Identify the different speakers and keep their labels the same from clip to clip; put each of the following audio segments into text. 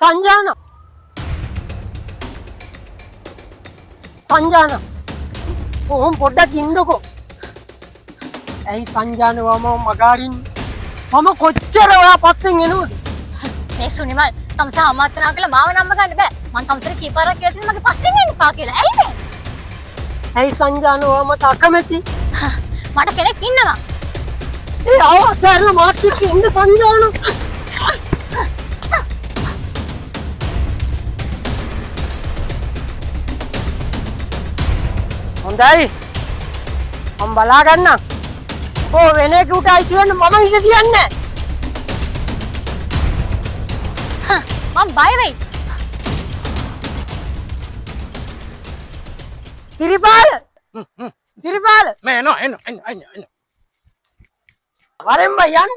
Speaker 1: සංජාන කොහොම පොඩ්ඩක් ඉන්නකෝ. ඇයි සංජාන වම මගාරින් මම කොච්චර ඔයා පස්සෙන් එනවද?
Speaker 2: මේ සුනිමල් තමස අමාත්‍යනා කියලා මාව නම්ම ගන්න බෑ. මං තමසට කීපාරක් කියලා තියෙන මගේ පස්සෙන් එන්න එපා කියලා. ඇයි මේ?
Speaker 1: ඇයි සංජාන වමට අකමැති?
Speaker 2: මට කෙනෙක් ඉන්නවා.
Speaker 1: ඒ අවසාරල මාත් එක්ක එන්න සංජාන. හොඳයි. මම බලා ගන්නම්. ඕ වෙන කෙනෙකුට අයිති වෙන්න මම ඉඳ කියන්නේ.
Speaker 2: මං බය වෙයි.
Speaker 1: තිරිපාල
Speaker 3: මේ එනවා.
Speaker 1: වරෙන් බය යන්න.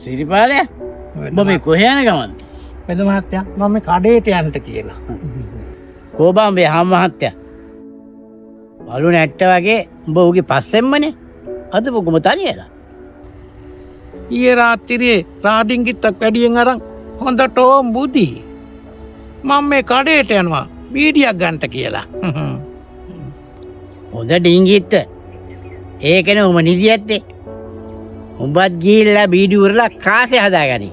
Speaker 4: සිරිපාලය උඹ මේ කොහේ යන ගමන්ද?
Speaker 3: වෙද මහත්තයා මම මේ කඩේට යන්න කියලා.
Speaker 4: කෝබා උඹේ හාම මහත්තයා. බලු නැට්ට වගේ උඹ ඌගේ පස්සෙන්මනේ. අද පොකුම තනියලා.
Speaker 3: ඊයේ රාත්‍රියේ රාඩින්ගිත්තක් වැඩියෙන් අරන් හොඳට ඕම් බුදි. මම මේ කඩේට යනවා බීඩියක් ගන්නට කියලා.
Speaker 4: හොඳ ඩිංගිත්ත. ඒකනේ උඹ නිදි ඇත්තේ. උඹත් ගිහිල්ලා බීඩි උරලා කාසේ හදාගනි.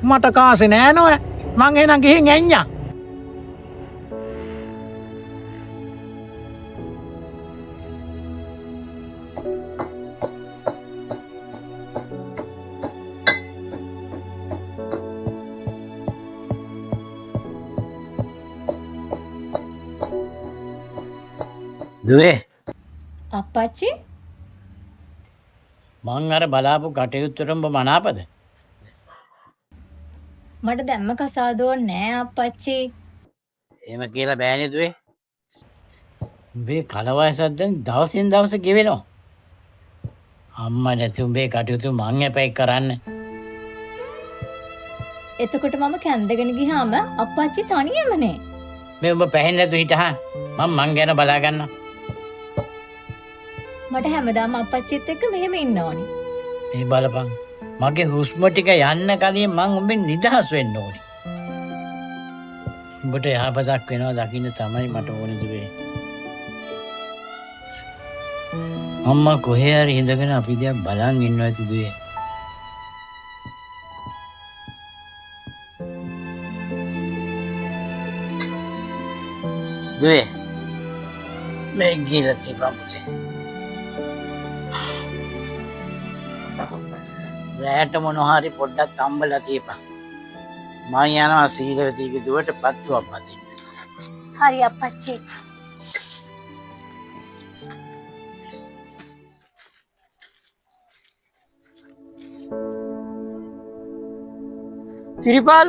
Speaker 3: මට කාසේ නෑ නෝ. මං එහෙනම් ගිහින් එන්නම්.
Speaker 4: දුවේ
Speaker 2: අප්පච්චි
Speaker 4: මං අර බලාපු කටයුත්තට උඹ මනාපද?
Speaker 2: මට දැම්ම කසාදෝ නෑ අප්පච්චි.
Speaker 4: එහෙම කියලා බෑනේ දුවේ. උඹේ කලවයසක් දැන් දවසින් දවස ගෙවෙනවා. අම්මා නැති උඹේ කටයුතු මං එපැයි කරන්න.
Speaker 2: එතකොට මම කැන්දගෙන ගියාම අප්පච්චි තනියමනේ.
Speaker 4: මේ උඹ පැහෙන්නේ නැතු හිටහන්. මං ගැන බලා ගන්නම්.
Speaker 2: මට හැමදාම අප්පච්චිත් එක්ක මෙහෙම ඉන්න ඕනි.
Speaker 4: මේ බලපන්. මගේ හුස්ම ටික යන්න කලින් මං උඹෙන් නිදහස් වෙන්න ඕනේ. උඹට යහපතක් වෙනවා දකින්න තමයි මට ඕනේ දුවේ. අම්මා කොහේ හරි ඉඳගෙන අපි දිහා බලන් ඉන්නවා ඇති දුවේ. දුවේ මේ ගිහලා තිබ්බා පුතේ. රැට මොනවා හරි පොඩ්ඩක් තම්බලා තියපන්. මම යනවා සීලවතීගේ දුවට පත්තුවක් මතින්.
Speaker 2: හරි අප්පච්චි.
Speaker 1: තිරිපාල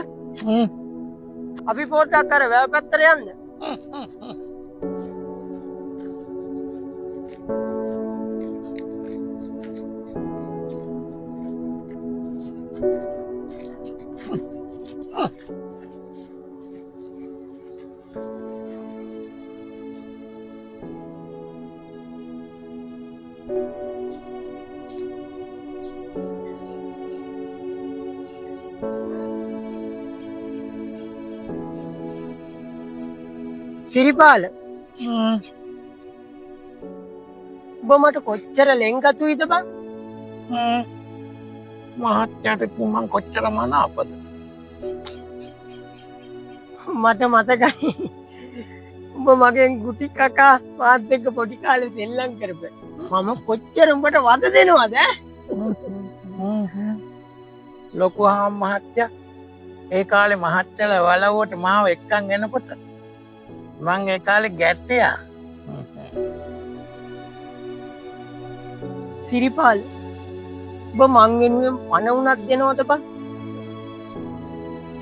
Speaker 1: අපි පොඩ්ඩක් අර වැව පැත්තට යන්න. සිරිපාල ඔබ මට කොච්චර ලෙන්ගතුයිද බං?
Speaker 3: මහත්තයාට මං කොච්චර මනාපද?
Speaker 1: මට මතකයි උඹ මගෙන් ගුටි කකා මාත් එක්ක පොඩි කාලේ සෙල්ලම් කරපේ. මම කොච්චර උඹට වද දෙනවද?
Speaker 3: ලොකු හාම් මහත්තයා ඒ කාලේ මහත්තයලා වලව්වට මාව එක්කන් එනකොට මං ඒ කාලේ ගැට්ටියා.
Speaker 1: සිරිපාල ඔබ මං වෙනුවෙන් පණ උනක් දෙනවද බං?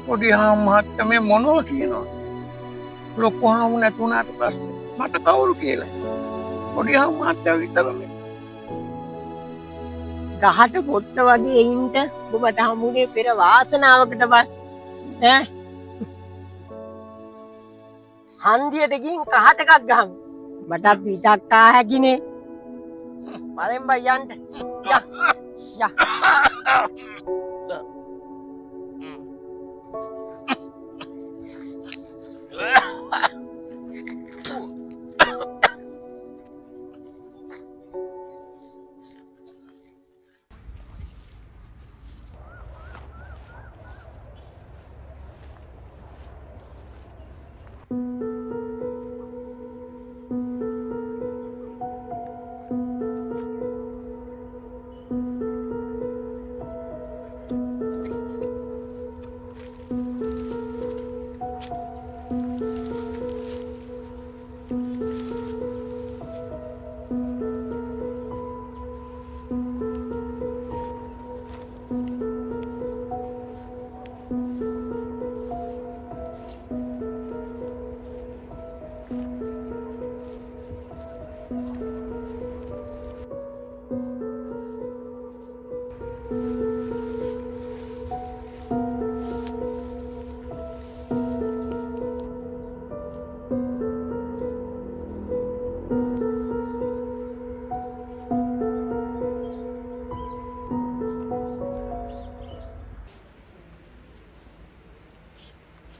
Speaker 3: පොඩි හාම් මහත්තයා මේ මොනවා කියනවා? ලොකු හාම් නැතුණාට පස්සේ මට කවුරු කියලා? පොඩි හාම් මහත්තයා විතරනේ.
Speaker 1: ගහට පොත්ත වගේ එයින්ට ඔබට හමුනේ පෙර වාසනාවකට බං. ඈ හන්දියට ගිහින් කහට එකක් ගහමු. මටත් පිටක් කා හැකිනේ. බලෙන් බයි යන්න. යා. යා.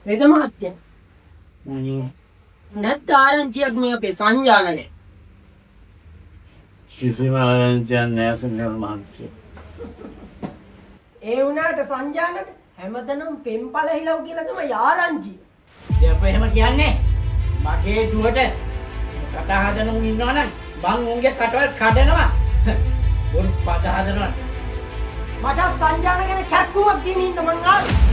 Speaker 1: වේද මහත්තයා. නැත් ආරංචියක් මේ අපේ සංජානනේ.
Speaker 4: කිසිම ආරංචියක් නැහැ සුනිල් මහත්තයා.
Speaker 1: ඒ වුණාට සංජානට හැමදැනම පෙම්පල හිලව් කියලා තමයි ආරංචි.
Speaker 4: ඉතින් අපේ එහෙම කියන්නේ මගේ දුවට කතා හදන උන් ඉන්නවනම් මං උන්ගේ කටවල් කඩනවා. උන් පද හදනවා.
Speaker 1: මට සංජාන ගැන කැක්කුමක් දින ඉන්න මං ආවේ.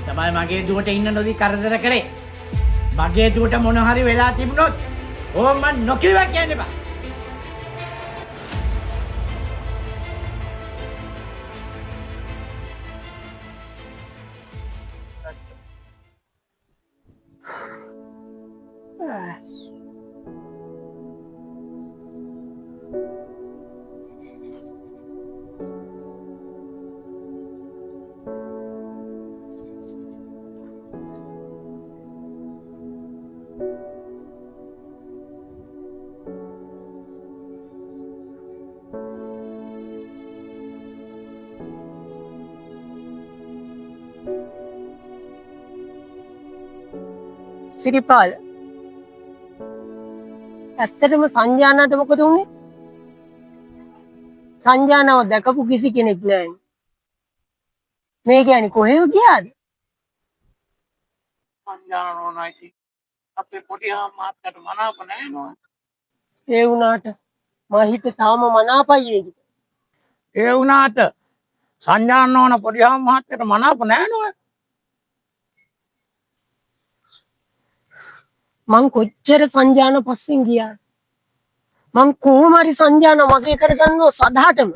Speaker 4: තමයි මගේ දුවට ඉන්න නොදී කරදර කරේ. මගේ දුවට මොන හරි වෙලා තිබුණොත් ඕම් මං නොකියවා කියන්න බෑ.
Speaker 1: සිරිපාල ඇත්තටම සංජානට මොකද වුනේ? සංජානව දැකපු කිසි කෙනෙක් නැහැ. මේ කියන්නේ කොහෙව ගියාද?
Speaker 3: සංජාන නෝනායි අපේ පොඩි මාත්තට මනාප නැහැ නෝ.
Speaker 1: ඒ වුණාට මා හිත තාම මනාපයි.
Speaker 3: ඒ වුණාට සංජාන නෝන පොඩි මාත්තට මනාප නැහැ නෝ.
Speaker 1: මං කොච්චර සංජාන පස්සෙන් ගියා. මං කොහොම හරි සංජාන මගේ කරගන්නවා සදාටම.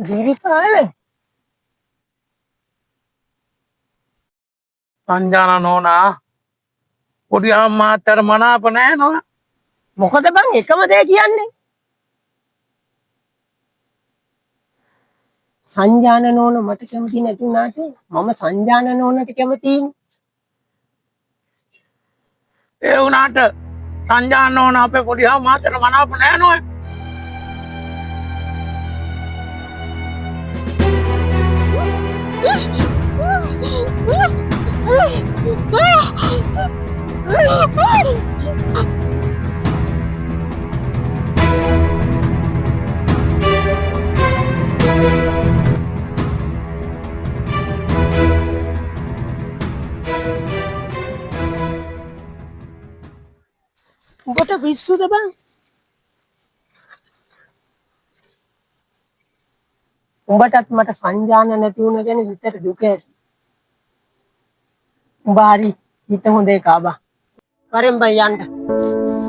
Speaker 1: සිරිපාල
Speaker 3: සංජාන නෝනා පොඩි මාත්තට මනාප නැහැ නෝ.
Speaker 1: මොකද බං එකම දේ කියන්නේ? සංජාන නෝන මට කැමති නැති වුණාට මම සංජාන නෝනට කැමතියි.
Speaker 3: ඒ වුණාට සංජාන නෝන අපේ පොඩි මාත්තට මනාප නැහැ නෝ.
Speaker 1: උඹට පිස්සුද බං? උඹටත් මට සංජාන නැති වුණ ගැන හිතට දුක ඇති. උඹ හරි හිත හොඳේ කාබා. වරෙන් බයි යන්න.